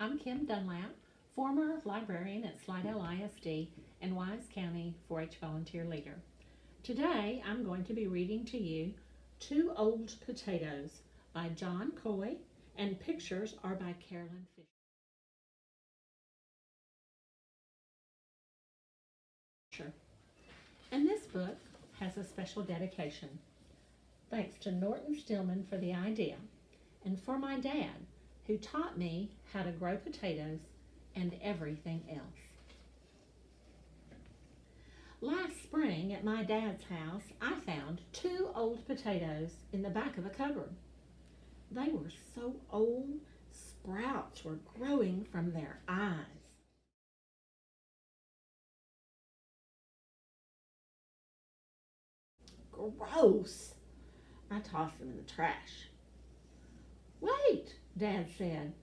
I'm Kim Dunlap, former librarian at Slidell ISD and Wise County 4 H volunteer leader. Today I'm going to be reading to you Two Old Potatoes by John Coy, and pictures are by Carolyn Fisher. And this book has a special dedication. Thanks to Norton Stillman for the idea, and for my dad, who taught me how to grow potatoes and everything else. Last spring at my dad's house, I found two old potatoes in the back of a cupboard. They were so old, sprouts were growing from their eyes. Gross! I tossed them in the trash. Wait, Dad said.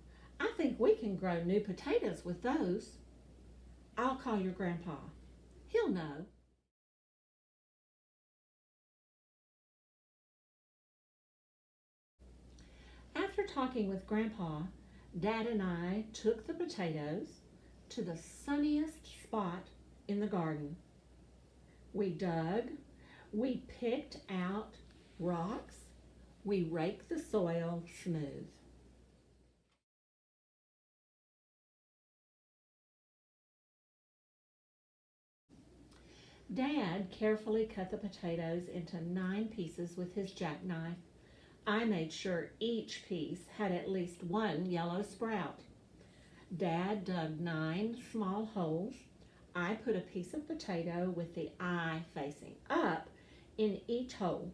I think we can grow new potatoes with those. I'll call your grandpa. He'll know. After talking with Grandpa, Dad and I took the potatoes to the sunniest spot in the garden. We dug, we picked out rocks, we raked the soil smooth. Dad carefully cut the potatoes into 9 pieces with his jackknife. I made sure each piece had at least one yellow sprout. Dad dug 9 small holes. I put a piece of potato with the eye facing up in each hole.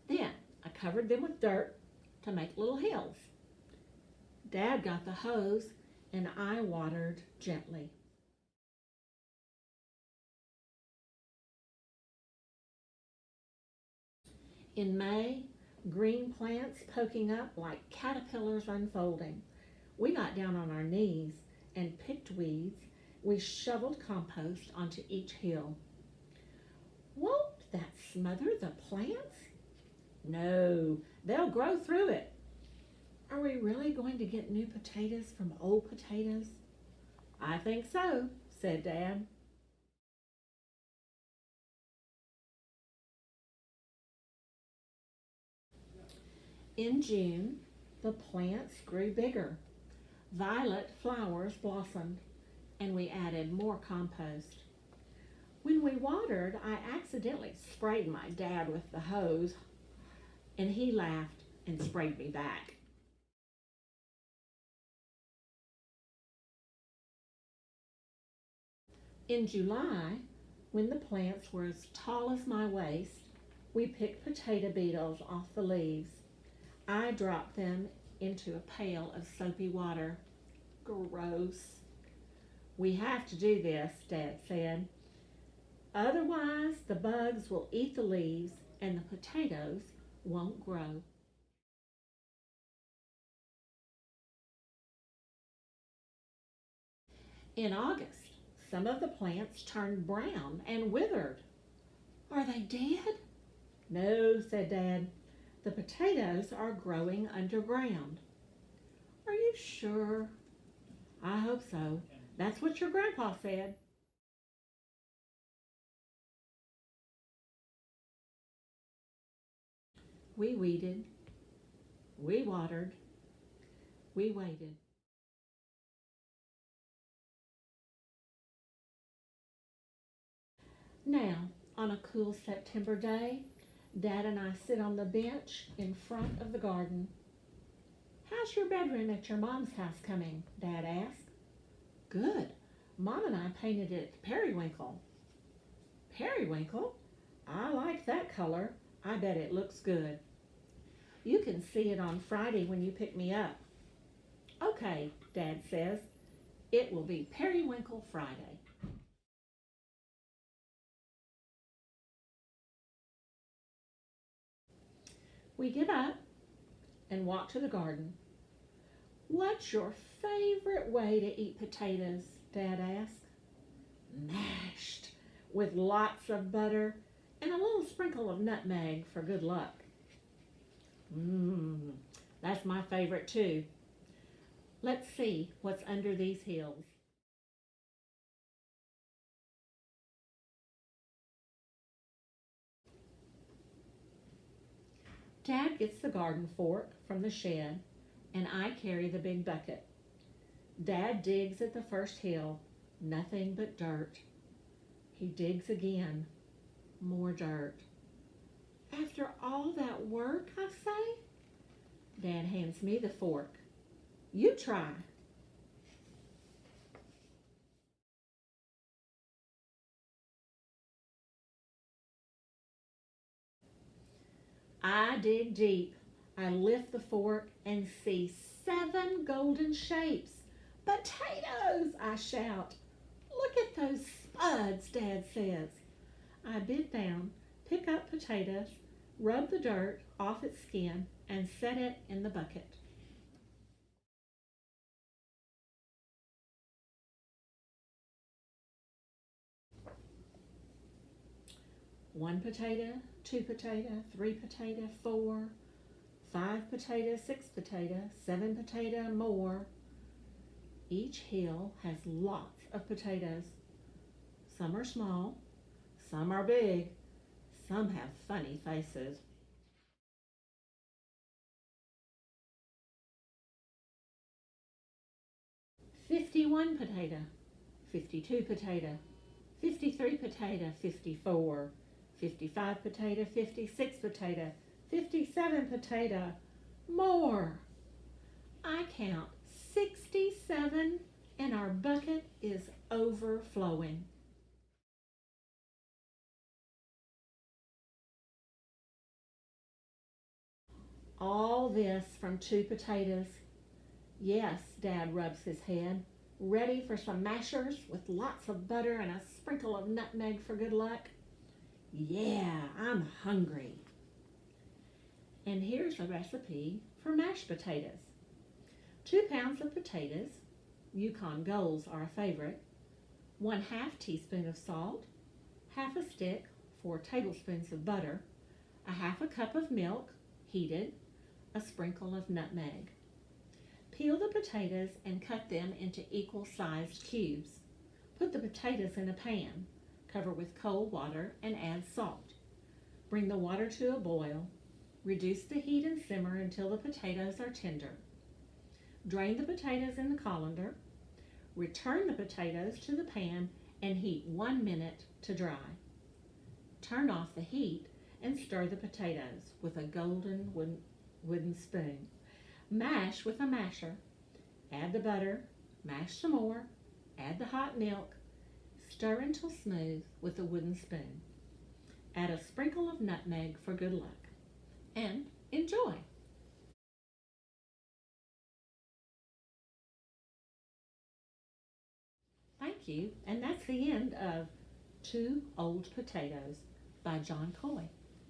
Then I covered them with dirt to make little hills. Dad got the hose and I watered gently. In May, green plants poking up like caterpillars unfolding. We got down on our knees and picked weeds. We shoveled compost onto each hill. Won't that smother the plants? No, they'll grow through it. Are we really going to get new potatoes from old potatoes? I think so, said Dad. In June, the plants grew bigger. Violet flowers blossomed, and we added more compost. When we watered, I accidentally sprayed my dad with the hose, and he laughed and sprayed me back. In July, when the plants were as tall as my waist, we picked potato beetles off the leaves. I dropped them into a pail of soapy water. Gross. We have to do this, Dad said. Otherwise, the bugs will eat the leaves and the potatoes won't grow. In August, some of the plants turned brown and withered. Are they dead? No, said Dad. The potatoes are growing underground. Are you sure? I hope so. That's what your grandpa said. We weeded, we watered, we waited. Now, on a cool September day, Dad and I sit on the bench in front of the garden. How's your bedroom at your mom's house coming? Dad asked. Good. Mom and I painted it periwinkle. Periwinkle? I like that color. I bet it looks good. You can see it on Friday when you pick me up. Okay, Dad says. It will be Periwinkle Friday. We get up and walk to the garden. What's your favorite way to eat potatoes? Dad asked. Mashed, with lots of butter and a little sprinkle of nutmeg for good luck. Mmm, that's my favorite too. Let's see what's under these hills. Dad gets the garden fork from the shed, and I carry the big bucket. Dad digs at the first hill, nothing but dirt. He digs again, more dirt. After all that work, I say? Dad hands me the fork. You try. I dig deep. I lift the fork and see 7 golden shapes. Potatoes, I shout. Look at those spuds, Dad says. I bend down, pick up potatoes, rub the dirt off its skin, and set it in the bucket. One potato, 2 potato, 3 potato, 4, 5 potato, 6 potato, 7 potato, more. Each hill has lots of potatoes. Some are small, some are big, some have funny faces. 51 potato, 52 potato, 53 potato, 54, 55 potato, 56 potato, 57 potato, more. I count 67 and our bucket is overflowing. All this from 2 potatoes. Yes, Dad rubs his head, ready for some mashers with lots of butter and a sprinkle of nutmeg for good luck. Yeah, I'm hungry. And here's a recipe for mashed potatoes. 2 pounds of potatoes, Yukon Golds are a favorite, 1/2 teaspoon of salt, half a stick, 4 tablespoons of butter, a half a cup of milk, heated, a sprinkle of nutmeg. Peel the potatoes and cut them into equal sized cubes. Put the potatoes in a pan, cover with cold water, and add salt. Bring the water to a boil. Reduce the heat and simmer until the potatoes are tender. Drain the potatoes in the colander. Return the potatoes to the pan and heat 1 minute to dry. Turn off the heat and stir the potatoes with a golden wooden spoon. Mash with a masher. Add the butter, mash some more, add the hot milk, stir until smooth with a wooden spoon. Add a sprinkle of nutmeg for good luck, and enjoy. Thank you, and that's the end of Two Old Potatoes by John Coy.